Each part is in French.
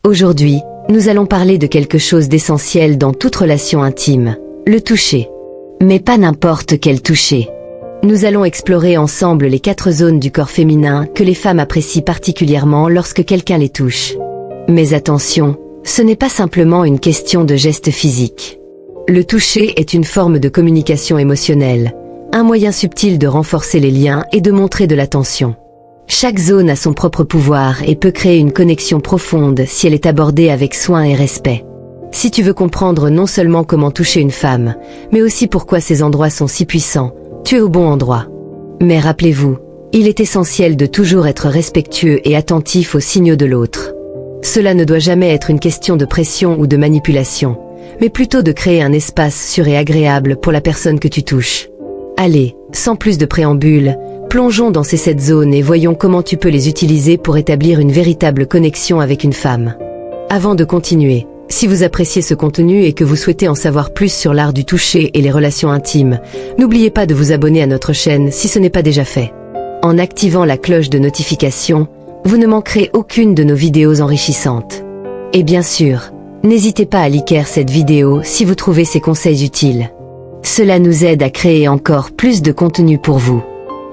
Aujourd'hui, nous allons parler de quelque chose d'essentiel dans toute relation intime, le toucher. Mais pas n'importe quel toucher. Nous allons explorer ensemble les 4 zones du corps féminin que les femmes apprécient particulièrement lorsque quelqu'un les touche. Mais attention, ce n'est pas simplement une question de geste physique. Le toucher est une forme de communication émotionnelle, un moyen subtil de renforcer les liens et de montrer de l'attention. Chaque zone a son propre pouvoir et peut créer une connexion profonde si elle est abordée avec soin et respect. Si tu veux comprendre non seulement comment toucher une femme, mais aussi pourquoi ces endroits sont si puissants, tu es au bon endroit. Mais rappelez-vous, il est essentiel de toujours être respectueux et attentif aux signaux de l'autre. Cela ne doit jamais être une question de pression ou de manipulation, mais plutôt de créer un espace sûr et agréable pour la personne que tu touches. Allez, sans plus de préambule, plongeons dans ces 7 zones et voyons comment tu peux les utiliser pour établir une véritable connexion avec une femme. Avant de continuer, si vous appréciez ce contenu et que vous souhaitez en savoir plus sur l'art du toucher et les relations intimes, n'oubliez pas de vous abonner à notre chaîne si ce n'est pas déjà fait. En activant la cloche de notification, vous ne manquerez aucune de nos vidéos enrichissantes. Et bien sûr, n'hésitez pas à liker cette vidéo si vous trouvez ces conseils utiles. Cela nous aide à créer encore plus de contenu pour vous.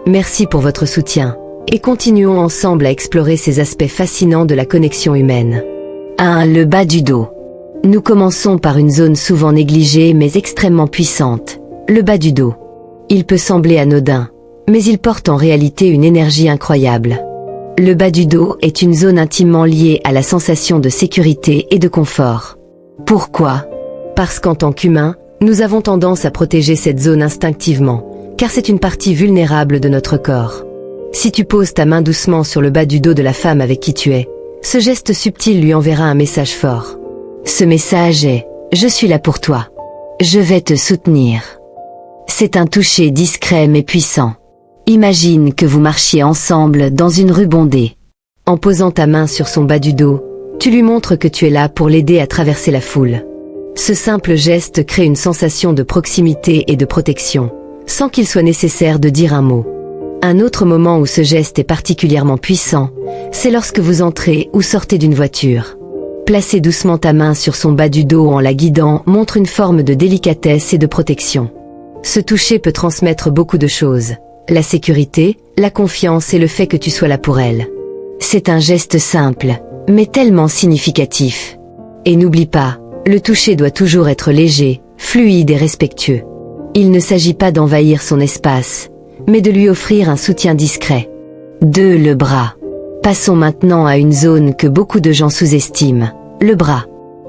Merci pour votre soutien, et continuons ensemble à explorer ces aspects fascinants de la connexion humaine. 1. Le bas du dos. Nous commençons par une zone souvent négligée mais extrêmement puissante, le bas du dos. Il peut sembler anodin, mais il porte en réalité une énergie incroyable. Le bas du dos est une zone intimement liée à la sensation de sécurité et de confort. Pourquoi? Parce qu'en tant qu'humains, nous avons tendance à protéger cette zone instinctivement, car c'est une partie vulnérable de notre corps. Si tu poses ta main doucement sur le bas du dos de la femme avec qui tu es, ce geste subtil lui enverra un message fort. Ce message est « Je suis là pour toi. Je vais te soutenir ». C'est un toucher discret mais puissant. Imagine que vous marchiez ensemble dans une rue bondée. En posant ta main sur son bas du dos, tu lui montres que tu es là pour l'aider à traverser la foule. Ce simple geste crée une sensation de proximité et de protection, sans qu'il soit nécessaire de dire un mot. Un autre moment où ce geste est particulièrement puissant, c'est lorsque vous entrez ou sortez d'une voiture. Placer doucement ta main sur son bas du dos en la guidant montre une forme de délicatesse et de protection. Ce toucher peut transmettre beaucoup de choses. La sécurité, la confiance et le fait que tu sois là pour elle. C'est un geste simple, mais tellement significatif. Et n'oublie pas, le toucher doit toujours être léger, fluide et respectueux. Il ne s'agit pas d'envahir son espace, mais de lui offrir un soutien discret. 2. Le bras. Passons maintenant à une zone que beaucoup de gens sous-estiment, le bras.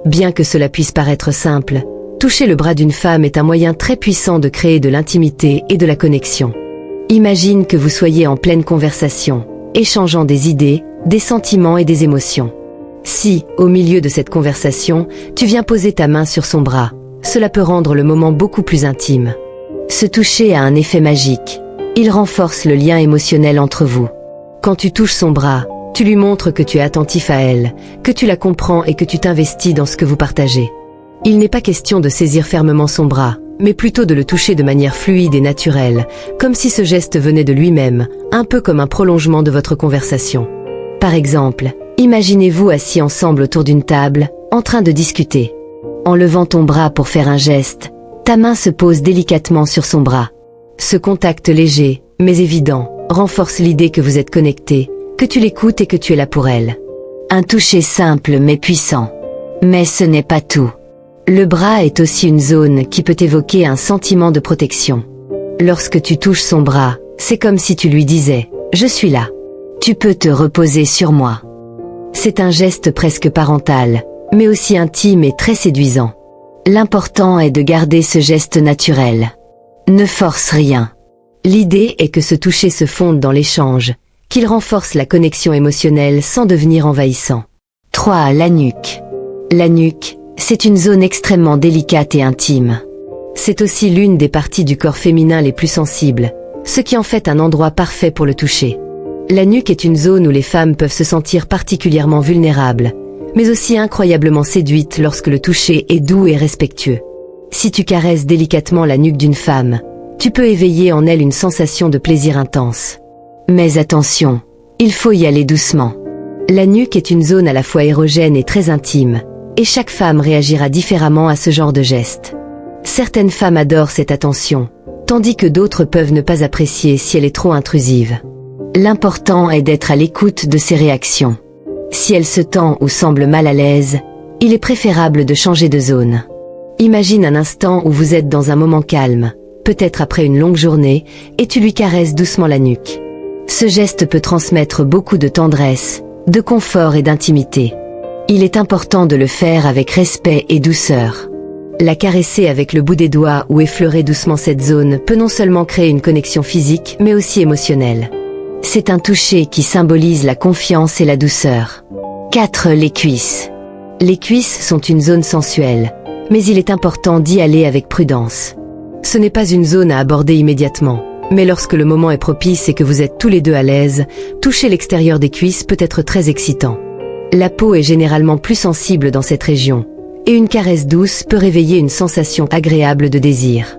Bien que cela puisse paraître simple, toucher le bras d'une femme est un moyen très puissant de créer de l'intimité et de la connexion. Imagine que vous soyez en pleine conversation, échangeant des idées, des sentiments et des émotions. Si, au milieu de cette conversation, tu viens poser ta main sur son bras, cela peut rendre le moment beaucoup plus intime. Ce toucher a un effet magique. Il renforce le lien émotionnel entre vous. Quand tu touches son bras, tu lui montres que tu es attentif à elle, que tu la comprends et que tu t'investis dans ce que vous partagez. Il n'est pas question de saisir fermement son bras, mais plutôt de le toucher de manière fluide et naturelle, comme si ce geste venait de lui-même, un peu comme un prolongement de votre conversation. Par exemple, imaginez-vous assis ensemble autour d'une table, en train de discuter. En levant ton bras pour faire un geste, ta main se pose délicatement sur son bras. Ce contact léger, mais évident, renforce l'idée que vous êtes connectés, que tu l'écoutes et que tu es là pour elle. Un toucher simple mais puissant. Mais ce n'est pas tout. Le bras est aussi une zone qui peut évoquer un sentiment de protection. Lorsque tu touches son bras, c'est comme si tu lui disais « Je suis là. Tu peux te reposer sur moi ». C'est un geste presque parental, mais aussi intime et très séduisant. L'important est de garder ce geste naturel. Ne force rien. L'idée est que ce toucher se fonde dans l'échange, qu'il renforce la connexion émotionnelle sans devenir envahissant. 3. La nuque. La nuque, c'est une zone extrêmement délicate et intime. C'est aussi l'une des parties du corps féminin les plus sensibles, ce qui en fait un endroit parfait pour le toucher. La nuque est une zone où les femmes peuvent se sentir particulièrement vulnérables, mais aussi incroyablement séduites lorsque le toucher est doux et respectueux. Si tu caresses délicatement la nuque d'une femme, tu peux éveiller en elle une sensation de plaisir intense. Mais attention, il faut y aller doucement. La nuque est une zone à la fois érogène et très intime, et chaque femme réagira différemment à ce genre de geste. Certaines femmes adorent cette attention, tandis que d'autres peuvent ne pas apprécier si elle est trop intrusive. L'important est d'être à l'écoute de ses réactions. Si elle se tend ou semble mal à l'aise, il est préférable de changer de zone. Imagine un instant où vous êtes dans un moment calme, peut-être après une longue journée, et tu lui caresses doucement la nuque. Ce geste peut transmettre beaucoup de tendresse, de confort et d'intimité. Il est important de le faire avec respect et douceur. La caresser avec le bout des doigts ou effleurer doucement cette zone peut non seulement créer une connexion physique, mais aussi émotionnelle. C'est un toucher qui symbolise la confiance et la douceur. 4. Les cuisses. Les cuisses sont une zone sensuelle, mais il est important d'y aller avec prudence. Ce n'est pas une zone à aborder immédiatement, mais lorsque le moment est propice et que vous êtes tous les deux à l'aise, toucher l'extérieur des cuisses peut être très excitant. La peau est généralement plus sensible dans cette région, et une caresse douce peut réveiller une sensation agréable de désir.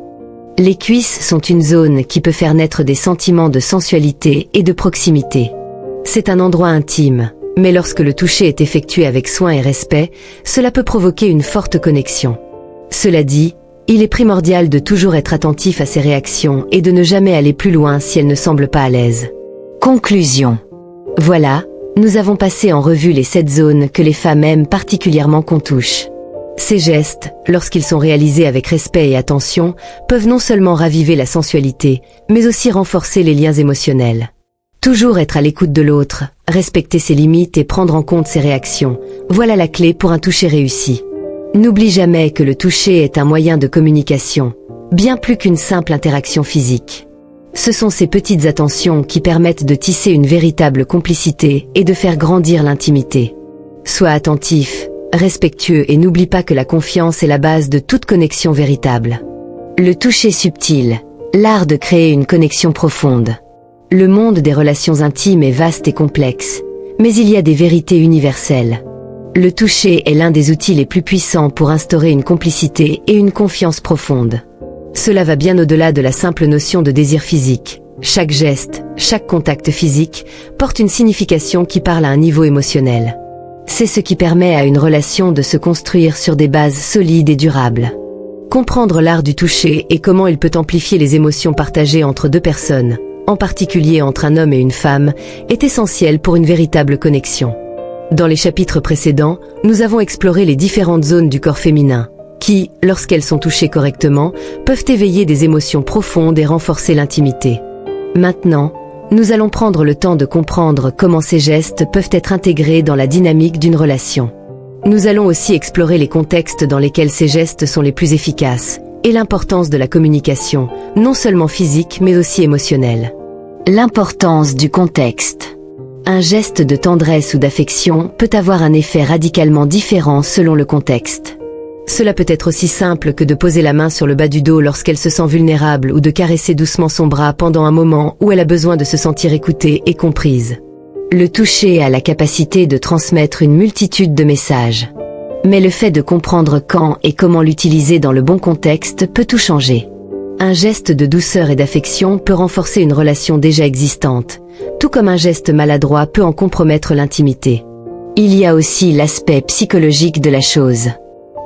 Les cuisses sont une zone qui peut faire naître des sentiments de sensualité et de proximité. C'est un endroit intime, mais lorsque le toucher est effectué avec soin et respect, cela peut provoquer une forte connexion. Cela dit, il est primordial de toujours être attentif à ses réactions et de ne jamais aller plus loin si elles ne semblent pas à l'aise. Conclusion. Voilà, nous avons passé en revue les 7 zones que les femmes aiment particulièrement qu'on touche. Ces gestes, lorsqu'ils sont réalisés avec respect et attention, peuvent non seulement raviver la sensualité, mais aussi renforcer les liens émotionnels. Toujours être à l'écoute de l'autre, respecter ses limites et prendre en compte ses réactions, voilà la clé pour un toucher réussi. N'oublie jamais que le toucher est un moyen de communication, bien plus qu'une simple interaction physique. Ce sont ces petites attentions qui permettent de tisser une véritable complicité et de faire grandir l'intimité. Sois attentif, respectueux et n'oublie pas que la confiance est la base de toute connexion véritable. Le toucher subtil, l'art de créer une connexion profonde. Le monde des relations intimes est vaste et complexe, mais il y a des vérités universelles. Le toucher est l'un des outils les plus puissants pour instaurer une complicité et une confiance profonde. Cela va bien au-delà de la simple notion de désir physique. Chaque geste, chaque contact physique porte une signification qui parle à un niveau émotionnel. C'est ce qui permet à une relation de se construire sur des bases solides et durables. Comprendre l'art du toucher et comment il peut amplifier les émotions partagées entre deux personnes, en particulier entre un homme et une femme, est essentiel pour une véritable connexion. Dans les chapitres précédents, nous avons exploré les différentes zones du corps féminin, qui, lorsqu'elles sont touchées correctement, peuvent éveiller des émotions profondes et renforcer l'intimité. Maintenant, nous allons prendre le temps de comprendre comment ces gestes peuvent être intégrés dans la dynamique d'une relation. Nous allons aussi explorer les contextes dans lesquels ces gestes sont les plus efficaces, et l'importance de la communication, non seulement physique mais aussi émotionnelle. L'importance du contexte. Un geste de tendresse ou d'affection peut avoir un effet radicalement différent selon le contexte. Cela peut être aussi simple que de poser la main sur le bas du dos lorsqu'elle se sent vulnérable ou de caresser doucement son bras pendant un moment où elle a besoin de se sentir écoutée et comprise. Le toucher a la capacité de transmettre une multitude de messages. Mais le fait de comprendre quand et comment l'utiliser dans le bon contexte peut tout changer. Un geste de douceur et d'affection peut renforcer une relation déjà existante, tout comme un geste maladroit peut en compromettre l'intimité. Il y a aussi l'aspect psychologique de la chose.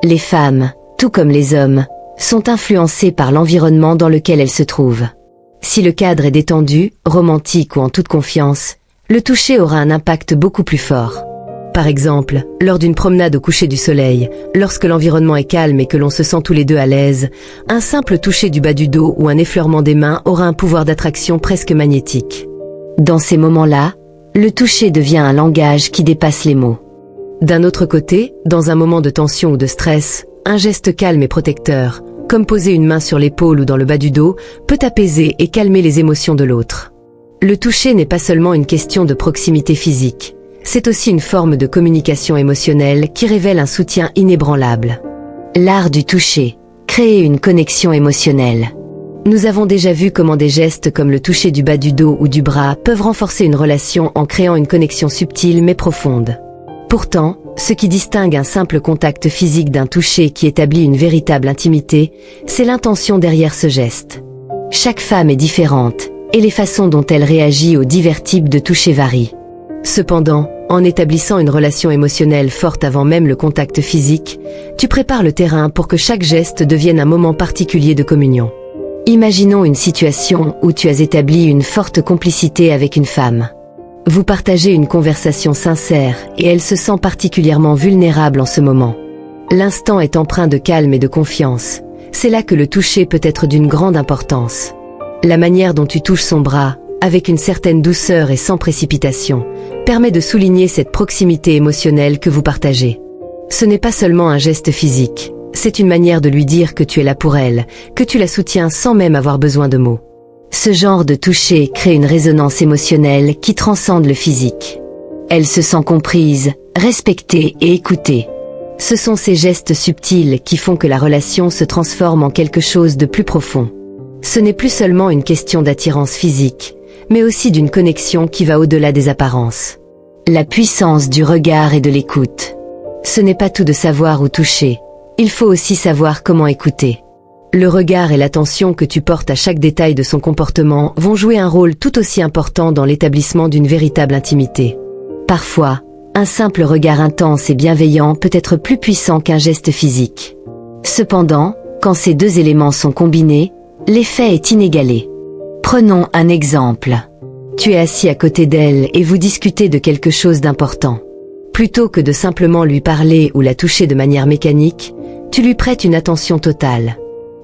Les femmes, tout comme les hommes, sont influencées par l'environnement dans lequel elles se trouvent. Si le cadre est détendu, romantique ou en toute confiance, le toucher aura un impact beaucoup plus fort. Par exemple, lors d'une promenade au coucher du soleil, lorsque l'environnement est calme et que l'on se sent tous les deux à l'aise, un simple toucher du bas du dos ou un effleurement des mains aura un pouvoir d'attraction presque magnétique. Dans ces moments-là, le toucher devient un langage qui dépasse les mots. D'un autre côté, dans un moment de tension ou de stress, un geste calme et protecteur, comme poser une main sur l'épaule ou dans le bas du dos, peut apaiser et calmer les émotions de l'autre. Le toucher n'est pas seulement une question de proximité physique, c'est aussi une forme de communication émotionnelle qui révèle un soutien inébranlable. L'art du toucher, créer une connexion émotionnelle. Nous avons déjà vu comment des gestes comme le toucher du bas du dos ou du bras peuvent renforcer une relation en créant une connexion subtile mais profonde. Pourtant, ce qui distingue un simple contact physique d'un toucher qui établit une véritable intimité, c'est l'intention derrière ce geste. Chaque femme est différente, et les façons dont elle réagit aux divers types de touchés varient. Cependant, En établissant une relation émotionnelle forte avant même le contact physique, tu prépares le terrain pour que chaque geste devienne un moment particulier de communion. Imaginons une situation où tu as établi une forte complicité avec une femme. Vous partagez une conversation sincère et elle se sent particulièrement vulnérable en ce moment. L'instant est empreint de calme et de confiance. C'est là que le toucher peut être d'une grande importance. La manière dont tu touches son bras, avec une certaine douceur et sans précipitation, permet de souligner cette proximité émotionnelle que vous partagez. Ce n'est pas seulement un geste physique, c'est une manière de lui dire que tu es là pour elle, que tu la soutiens sans même avoir besoin de mots. Ce genre de toucher crée une résonance émotionnelle qui transcende le physique. Elle se sent comprise, respectée et écoutée. Ce sont ces gestes subtils qui font que la relation se transforme en quelque chose de plus profond. Ce n'est plus seulement une question d'attirance physique, mais aussi d'une connexion qui va au-delà des apparences. La puissance du regard et de l'écoute. Ce n'est pas tout de savoir où toucher, il faut aussi savoir comment écouter. Le regard et l'attention que tu portes à chaque détail de son comportement vont jouer un rôle tout aussi important dans l'établissement d'une véritable intimité. Parfois, un simple regard intense et bienveillant peut être plus puissant qu'un geste physique. Cependant, quand ces deux éléments sont combinés, l'effet est inégalé. Prenons un exemple. Tu es assis à côté d'elle et vous discutez de quelque chose d'important. Plutôt que de simplement lui parler ou la toucher de manière mécanique, tu lui prêtes une attention totale.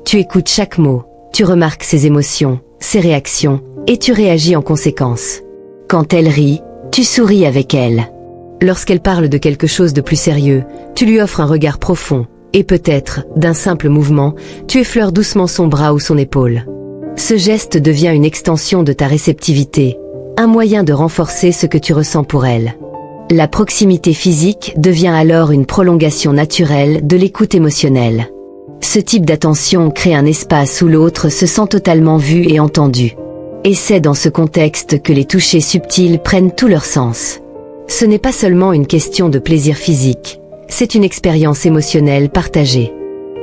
Tu écoutes chaque mot, tu remarques ses émotions, ses réactions, et tu réagis en conséquence. Quand elle rit, tu souris avec elle. Lorsqu'elle parle de quelque chose de plus sérieux, tu lui offres un regard profond, et peut-être, d'un simple mouvement, tu effleures doucement son bras ou son épaule. Ce geste devient une extension de ta réceptivité, un moyen de renforcer ce que tu ressens pour elle. La proximité physique devient alors une prolongation naturelle de l'écoute émotionnelle. Ce type d'attention crée un espace où l'autre se sent totalement vu et entendu. Et c'est dans ce contexte que les touchés subtils prennent tout leur sens. Ce n'est pas seulement une question de plaisir physique, c'est une expérience émotionnelle partagée.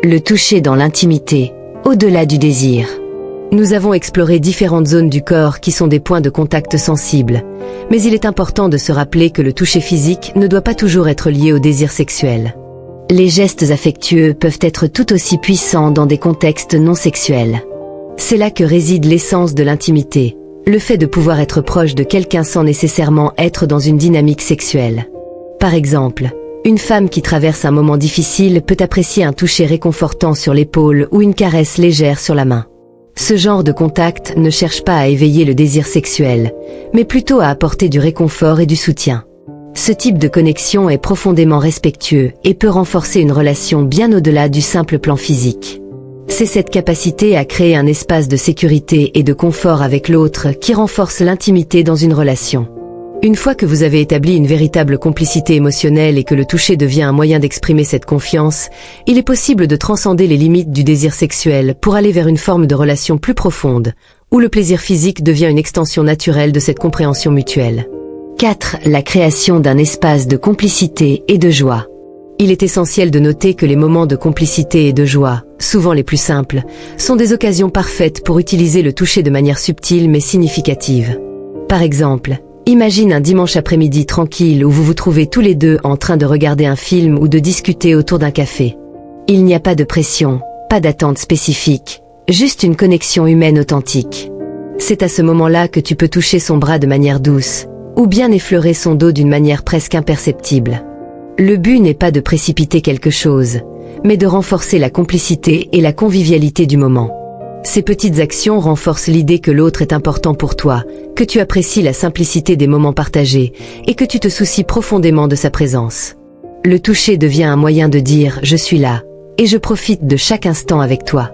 Le toucher dans l'intimité, au-delà du désir. Nous avons exploré différentes zones du corps qui sont des points de contact sensibles, mais il est important de se rappeler que le toucher physique ne doit pas toujours être lié au désir sexuel. Les gestes affectueux peuvent être tout aussi puissants dans des contextes non sexuels. C'est là que réside l'essence de l'intimité, le fait de pouvoir être proche de quelqu'un sans nécessairement être dans une dynamique sexuelle. Par exemple, une femme qui traverse un moment difficile peut apprécier un toucher réconfortant sur l'épaule ou une caresse légère sur la main. Ce genre de contact ne cherche pas à éveiller le désir sexuel, mais plutôt à apporter du réconfort et du soutien. Ce type de connexion est profondément respectueux et peut renforcer une relation bien au-delà du simple plan physique. C'est cette capacité à créer un espace de sécurité et de confort avec l'autre qui renforce l'intimité dans une relation. Une fois que vous avez établi une véritable complicité émotionnelle et que le toucher devient un moyen d'exprimer cette confiance, il est possible de transcender les limites du désir sexuel pour aller vers une forme de relation plus profonde, où le plaisir physique devient une extension naturelle de cette compréhension mutuelle. 4. La création d'un espace de complicité et de joie. Il est essentiel de noter que les moments de complicité et de joie, souvent les plus simples, sont des occasions parfaites pour utiliser le toucher de manière subtile mais significative. Par exemple, imagine un dimanche après-midi tranquille où vous vous trouvez tous les deux en train de regarder un film ou de discuter autour d'un café. Il n'y a pas de pression, pas d'attente spécifique, juste une connexion humaine authentique. C'est à ce moment-là que tu peux toucher son bras de manière douce, ou bien effleurer son dos d'une manière presque imperceptible. Le but n'est pas de précipiter quelque chose, mais de renforcer la complicité et la convivialité du moment. Ces petites actions renforcent l'idée que l'autre est important pour toi, que tu apprécies la simplicité des moments partagés et que tu te soucies profondément de sa présence. Le toucher devient un moyen de dire « je suis là » et je profite de chaque instant avec toi.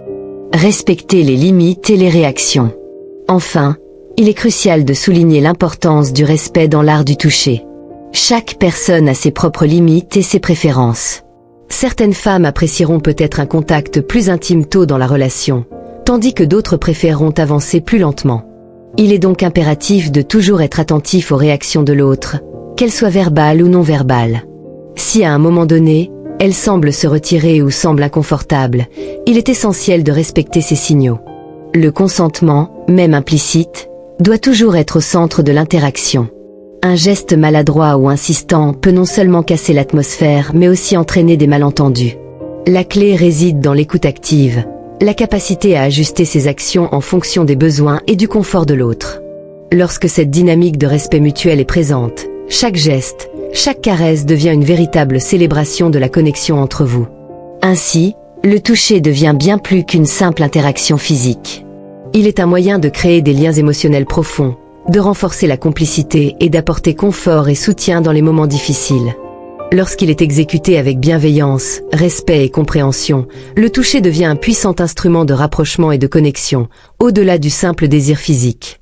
Respecter les limites et les réactions. Enfin, il est crucial de souligner l'importance du respect dans l'art du toucher. Chaque personne a ses propres limites et ses préférences. Certaines femmes apprécieront peut-être un contact plus intime tôt dans la relation, tandis que d'autres préféreront avancer plus lentement. Il est donc impératif de toujours être attentif aux réactions de l'autre, qu'elles soient verbales ou non verbales. Si à un moment donné, elle semble se retirer ou semble inconfortable, il est essentiel de respecter ces signaux. Le consentement, même implicite, doit toujours être au centre de l'interaction. Un geste maladroit ou insistant peut non seulement casser l'atmosphère, mais aussi entraîner des malentendus. La clé réside dans l'écoute active, la capacité à ajuster ses actions en fonction des besoins et du confort de l'autre. Lorsque cette dynamique de respect mutuel est présente, chaque geste, chaque caresse devient une véritable célébration de la connexion entre vous. Ainsi, le toucher devient bien plus qu'une simple interaction physique. Il est un moyen de créer des liens émotionnels profonds, de renforcer la complicité et d'apporter confort et soutien dans les moments difficiles. Lorsqu'il est exécuté avec bienveillance, respect et compréhension, le toucher devient un puissant instrument de rapprochement et de connexion, au-delà du simple désir physique.